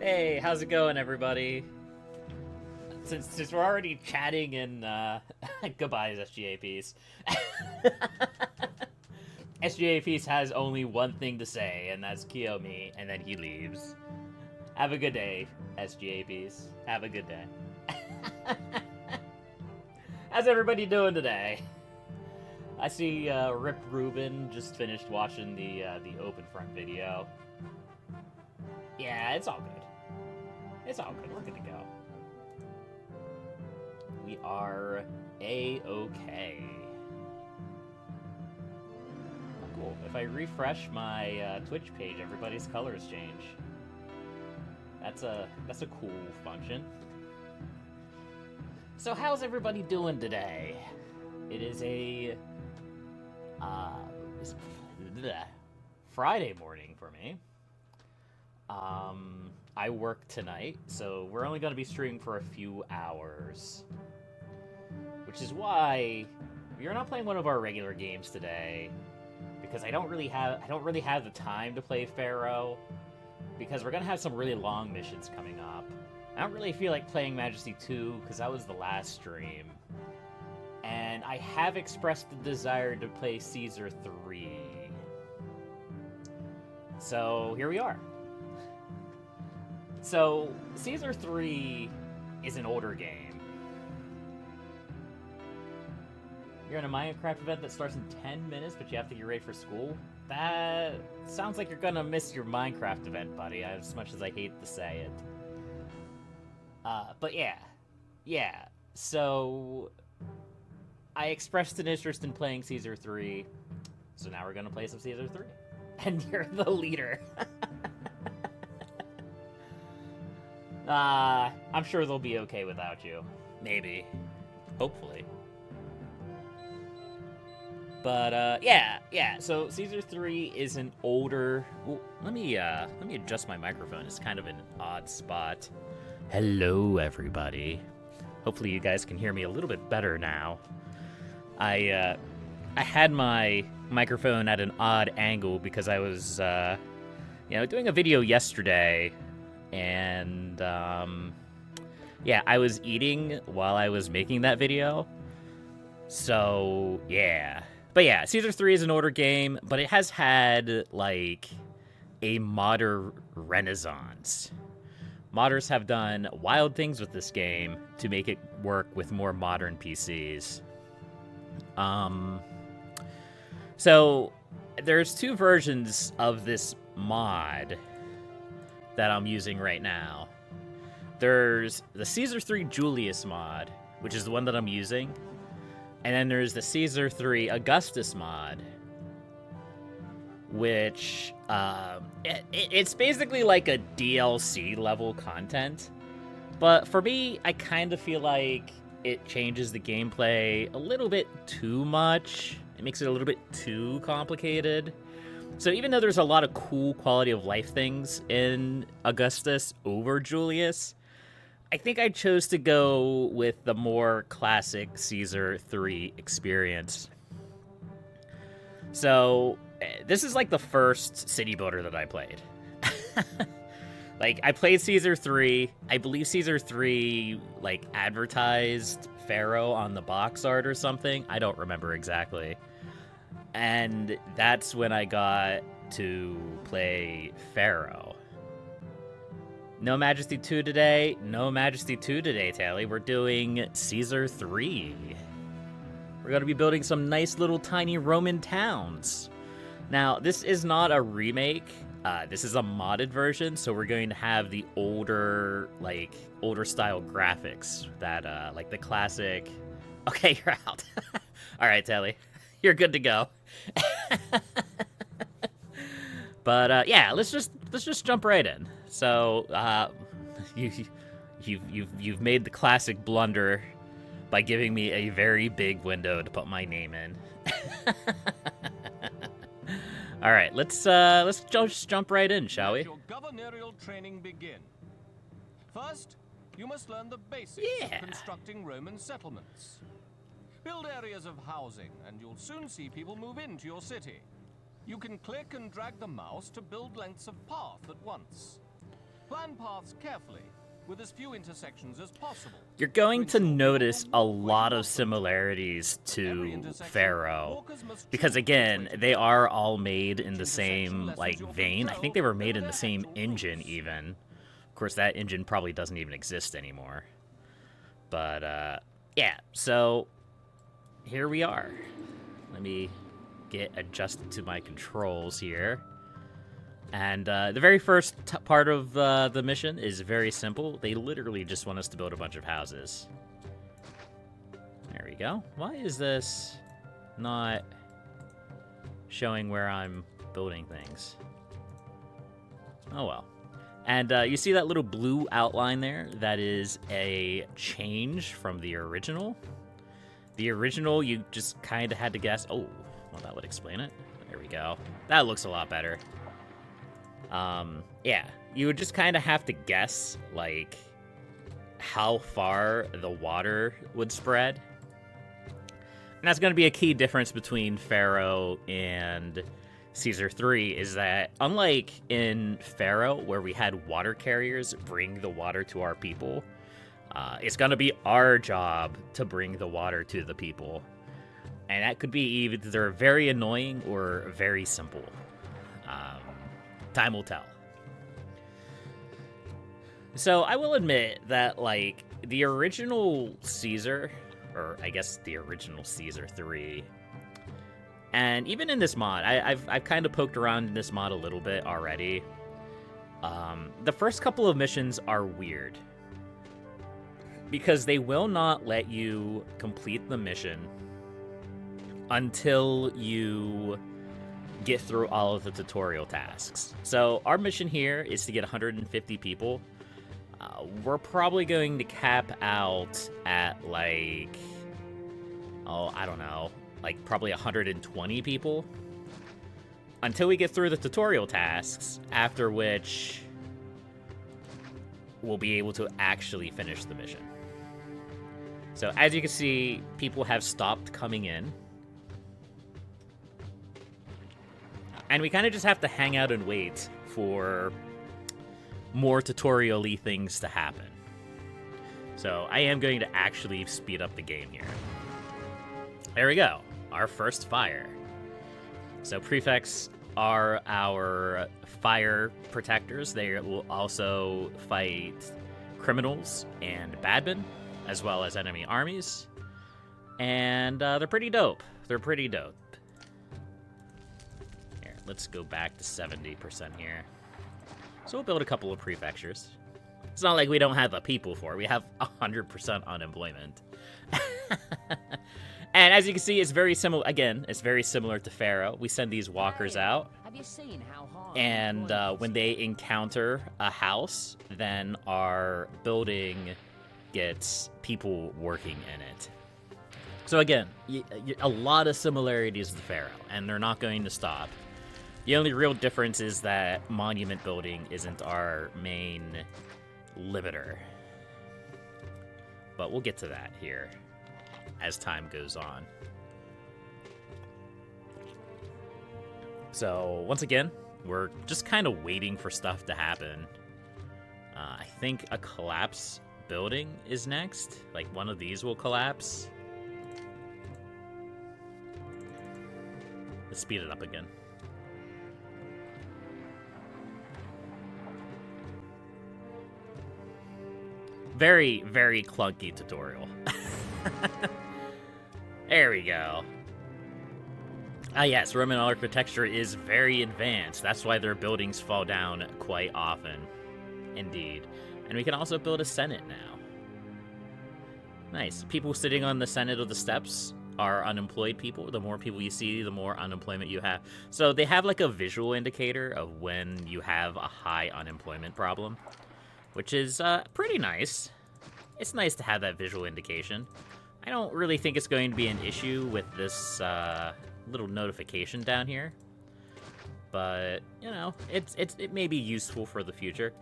Hey, how's it going, everybody? Since we're already chatting in goodbye, SGAPs. SGAPs has only one thing to say, and that's Kiyomi, and then he leaves. Have a good day, SGAPs. Have a good day. How's everybody doing today? I see Rip Rubin just finished watching the open front video. Yeah, it's all good. It's all good. We're good to go. We are A-okay. Oh, cool. If I refresh my Twitch page, everybody's colors change. That's a cool function. So how's everybody doing today? It is a Friday morning for me. I work tonight, so we're only going to be streaming for a few hours. Which is why we are not playing one of our regular games today, because I don't really have the time to play Pharaoh, because we're going to have some really long missions coming up. I don't really feel like playing Majesty 2, because that was the last stream. And I have expressed the desire to play Caesar 3. So, here we are. So, Caesar 3 is an older game. You're in a Minecraft event that starts in 10 minutes, but you have to get ready for school? That sounds like you're gonna miss your Minecraft event, buddy, as much as I hate to say it. But yeah. So, I expressed an interest in playing Caesar 3, so now we're gonna play some Caesar 3. And you're the leader. I'm sure they'll be okay without you. Maybe. Hopefully. But, yeah, so Caesar 3 is an older... Well, let me adjust my microphone. It's kind of an odd spot. Hello, everybody. Hopefully you guys can hear me a little bit better now. I had my microphone at an odd angle because I was, doing a video yesterday, and, yeah, I was eating while I was making that video. So, yeah. But yeah, Caesar 3 is an older game, but it has had, like, a modder renaissance. Modders have done wild things with this game to make it work with more modern PCs. So, there's two versions of this mod that I'm using right now. There's the Caesar 3 Julius mod, which is the one that I'm using. And then there's the Caesar 3 Augustus mod, which, it's basically like a DLC level content. But for me, I kind of feel like it changes the gameplay a little bit too much. It makes it a little bit too complicated. So even though there's a lot of cool quality of life things in Augustus over Julius, I think I chose to go with the more classic Caesar 3 experience. So, this is like the first city builder that I played. Like, I played Caesar 3. I believe Caesar 3, like, advertised Pharaoh on the box art or something. I don't remember exactly. And that's when I got to play Pharaoh. No Majesty 2 today. No Majesty 2 today, Tally. We're doing Caesar 3. We're going to be building some nice little tiny Roman towns. Now, this is not a remake. This is a modded version, so we're going to have the older style graphics that, like the classic... Okay, you're out. All right, Tally. You're good to go. But, yeah, let's just jump right in. So, you've made the classic blunder by giving me a very big window to put my name in. All right, let's just jump right in, shall we? Let your governorial training begin. First, you must learn the basics of constructing Roman settlements. Build areas of housing, and you'll soon see people move into your city. You can click and drag the mouse to build lengths of path at once. Plan paths carefully, with as few intersections as possible. You're going to notice a lot of similarities to Pharaoh, because again, they are all made in the same, like, vein. I think they were made in the same engine, even. Of course, that engine probably doesn't even exist anymore. But, yeah, so here we are. Let me get adjusted to my controls here. And the very first part of the mission is very simple. They literally just want us to build a bunch of houses. There we go. Why is this not showing where I'm building things? Oh well. And you see that little blue outline there? That is a change from the original. The original, you just kind of had to guess. Oh, well, that would explain it. There we go. That looks a lot better. Yeah, you would just kind of have to guess, like, how far the water would spread. And that's going to be a key difference between Pharaoh and Caesar 3, is that unlike in Pharaoh, where we had water carriers bring the water to our people, it's going to be our job to bring the water to the people. And that could be either very annoying or very simple. Time will tell. So I will admit that, like, the original Caesar, or I guess the original Caesar 3, and even in this mod, I've kind of poked around in this mod a little bit already. The first couple of missions are weird, because they will not let you complete the mission until you get through all of the tutorial tasks. So our mission here is to get 150 people. We're probably going to cap out at, like, oh, I don't know, like probably 120 people until we get through the tutorial tasks, after which we'll be able to actually finish the mission. So as you can see, people have stopped coming in. And we kind of just have to hang out and wait for more tutorial-y things to happen. So I am going to actually speed up the game here. There we go, our first fire. So prefects are our fire protectors. They will also fight criminals and badmen, as well as enemy armies. And they're pretty dope. They're pretty dope. Let's go back to 70% here. So we'll build a couple of prefectures. It's not like we don't have the people for it. We have 100% unemployment. And as you can see, it's very similar. Again, it's very similar to Pharaoh. We send these walkers out. Have you seen how hard And when they encounter a house, then our building gets people working in it. So again, a lot of similarities to Pharaoh, and they're not going to stop. The only real difference is that monument building isn't our main limiter. But we'll get to that here as time goes on. So, once again, we're just kind of waiting for stuff to happen. I think a collapse building is next. Like, one of these will collapse. Let's speed it up again. Very, very clunky tutorial. There we go. Ah yes, Roman architecture is very advanced. That's why their buildings fall down quite often. Indeed. And we can also build a senate now. Nice. People sitting on the senate of the steps are unemployed people. The more people you see, the more unemployment you have. So they have like a visual indicator of when you have a high unemployment problem, which is pretty nice. It's nice to have that visual indication. I don't really think it's going to be an issue with this little notification down here, but you know, it may be useful for the future.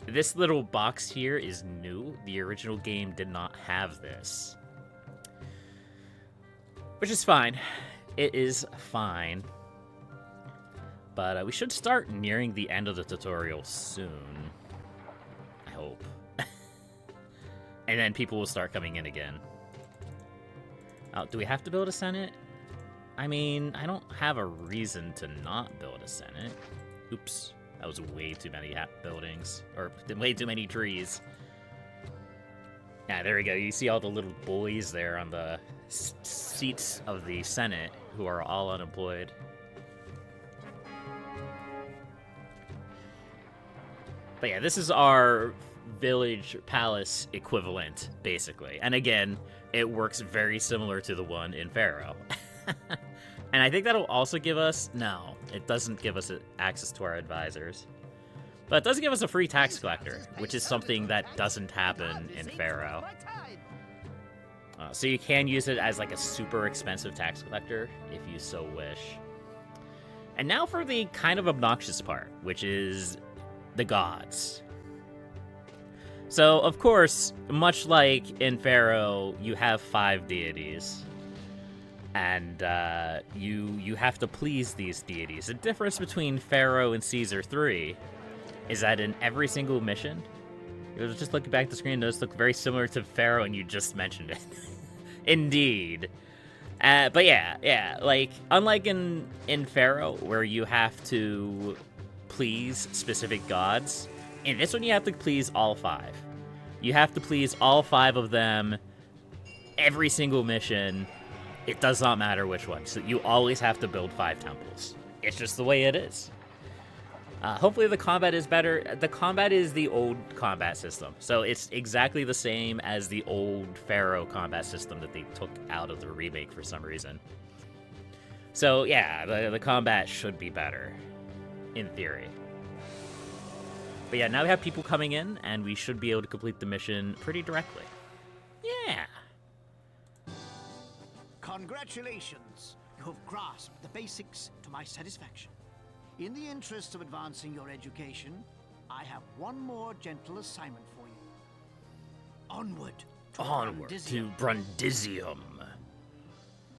This little box here is new. The original game did not have this, which is fine. It is fine. But we should start nearing the end of the tutorial soon. hope. And then people will start coming in again. Oh, do we have to build a Senate? I mean, I don't have a reason to not build a Senate. Oops, that was way too many buildings. Or way too many trees. Yeah, there we go. You see all the little boys there on the seats of the Senate who are all unemployed. But yeah, this is our village palace equivalent, basically. And again, it works very similar to the one in Pharaoh. And I think that'll also give us... No, it doesn't give us access to our advisors. But it does give us a free tax collector, which is something that doesn't happen in Pharaoh. So you can use it as like a super expensive tax collector, if you so wish. And now for the kind of obnoxious part, which is the gods. So, of course, much like in Pharaoh, you have 5 deities. And you have to please these deities. The difference between Pharaoh and Caesar 3 is that in every single mission, you just look back at the screen, those look very similar to Pharaoh, and you just mentioned it. Indeed. But yeah, like, unlike in Pharaoh, where you have to please specific gods, in this one you have to please all 5. You have to please all 5 of them every single mission. It does not matter which one. So you always have to build 5 temples. It's just the way it is. Hopefully the combat is better. The combat is the old combat system. So it's exactly the same as the old Pharaoh combat system that they took out of the remake for some reason. So yeah, the combat should be better, in theory. But yeah, now we have people coming in, and we should be able to complete the mission pretty directly. Yeah. Congratulations! You have grasped the basics to my satisfaction. In the interest of advancing your education, I have one more gentle assignment for you. Onward to Onward to Brundisium.